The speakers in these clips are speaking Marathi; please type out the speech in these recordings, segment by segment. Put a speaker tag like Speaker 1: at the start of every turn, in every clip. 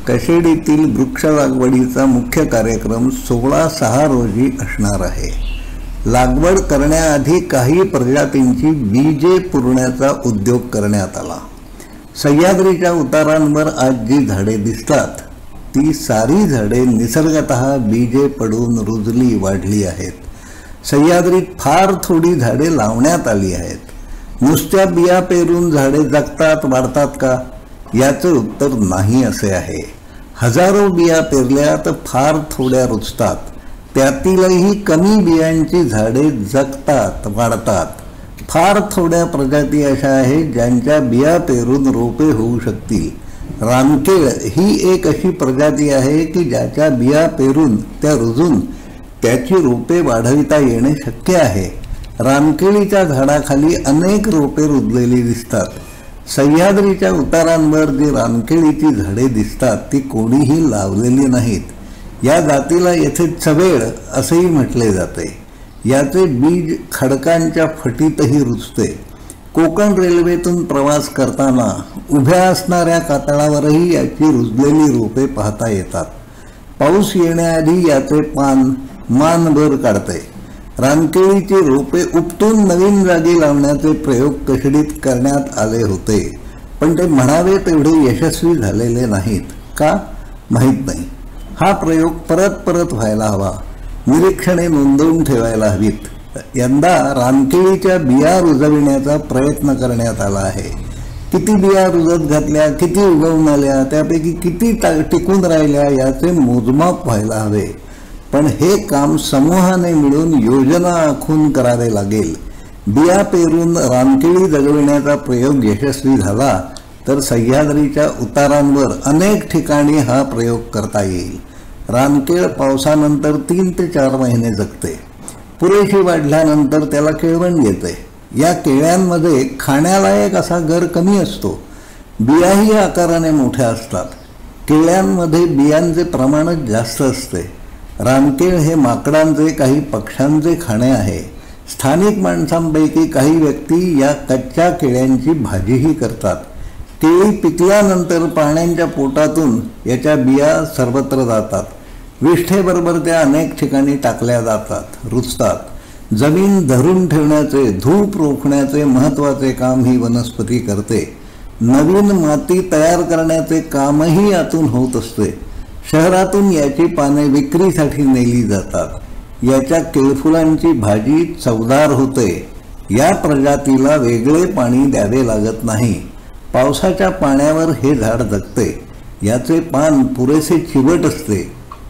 Speaker 1: कशेडीतील वृक्ष लागवडीचा मुख्य कार्यक्रम 16/6 रोजी असणार आहे। लागवड करण्याआधी काही प्रजातींची बीजे पुरण्याचा उद्योग करण्यात आला। सह्याद्रीच्या उतारांवर आज जी झाडे दिसतात ती सारी झाडे निसर्गतः बीजे पडून रुजली वाढली आहेत। सह्याद्रीत फार थोडी झाडे लावण्यात आली आहेत। नुसत्या बिया पेरून झाडे जगतात वाढतात का? याचे उत्तर नाही असे आहे। हजारो बिया पेरल्या तर फार थोड्या रुजतात, त्यातीलही कमी बियांची झाडे जगतात वाढतात। फार थोड्या प्रजाती अशा आहेत ज्यांच्या बिया पेरून रोपे होऊ शकतील। रानकेळ ही एक अशी प्रजाती आहे की ज्याच्या बिया पेरून त्या रुजून त्याची रोपे वाढविता येणे शक्य आहे। रानकेळीच्या झाडाखाली अनेक रोपे रुजलेली दिसतात। सह्याद्रीच्या उतारांवर जी रानकेळीची झाडे दिसतात ती कोणीही लावलेली नाहीत। या जातीला येथे चवेळ असेही म्हटले जाते। याचे बीज खडकांच्या फटीतही रुजते। कोकण रेल्वेतून प्रवास करताना उभ्या असणाऱ्या कातळावरही याची रुजलेली रोपे पाहता येतात। पाऊस येण्याआधी याचे पान मानभर काढते। रानकेळीची रोपे उपटून नवीन जागी लावण्याचे प्रयोग कशेडीत करण्यात आले होते, पण ते म्हणावे तेवढे यशस्वी झालेले नाहीत का माहीत नाही। हा प्रयोग परत व्हायला हवा। निरीक्षणे नोंदवून ठेवायला हवीत। यंदा रानकेळीच्या बिया रुजविण्याचा प्रयत्न करण्यात आला आहे। किती बिया रुजत घातल्या, किती उगवून आल्या, त्यापैकी किती टिकून राहिल्या याचे मोजमाप व्हायला हवे। पण हे काम समूहाने मिळून योजना आखून करावे लागेल। बिया पेरून रानकेळी जगविण्याचा प्रयोग यशस्वी झाला तर सह्याद्रीच्या उतारांवर अनेक ठिकाणी हा प्रयोग करता येईल। रानकेळ पावसानंतर 3 ते 4 महिने जगते। पुरेशी वाढल्यानंतर त्याला केळवण येते। या केळ्यांमध्ये खाण्यालायक असा गर कमी असतो। बियाही आकाराने मोठ्या असतात। केळ्यांमध्ये बियांचे प्रमाणच जास्त असते। रानकेळ हे माकडांचे काही पक्ष्यांचे खाणे आहे। स्थानिक माणसांपैकी काही व्यक्ती या कच्च्या केळ्यांची भाजीही करतात। केळी पिकल्यानंतर प्राण्यांच्या पोटातून याच्या बिया सर्वत्र जातात। विष्ठेबरोबर त्या अनेक ठिकाणी टाकल्या जातात, रुजतात। जमीन धरून ठेवण्याचे, धूप रोखण्याचे महत्त्वाचे काम ही वनस्पती करते। नवीन माती तयार करण्याचे कामही यातून होत असते। शहरातून याची पाने विक्रीसाठी नेली जातात। याच्या केळफुलांची भाजी चवदार होते। या प्रजातीला वेगळे पाणी द्यावे लागत नाही। पावसाच्या पाण्यावर हे झाड जगते। याचे पान पुरेसे चिवट असते।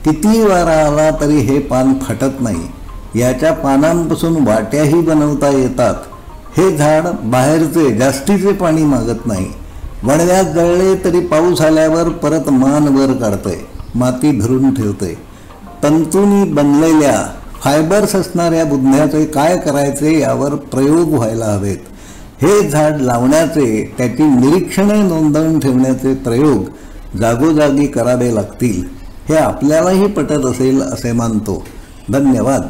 Speaker 1: किती वारा आला तरी हे पान फाटत नाही। याच्या पानांपासून वाट्याही बनवता येतात। हे झाड बाहेरचे जास्तीचे पाणी मागत नाही। वणव्यात जळले तरी पाऊस आल्यावर परत मान वर काढते, माती धरून ठेवते। तंतूंनी बनलेल्या फायबर्स असणाऱ्या बुधण्याचे काय करायचे यावर प्रयोग व्हायला हवेत। हे झाड लावण्याचे, त्याची निरीक्षणे नोंदवून ठेवण्याचे प्रयोग जागोजागी करावे लागतील। हे आपल्यालाही पटत असेल असे मानतो। धन्यवाद।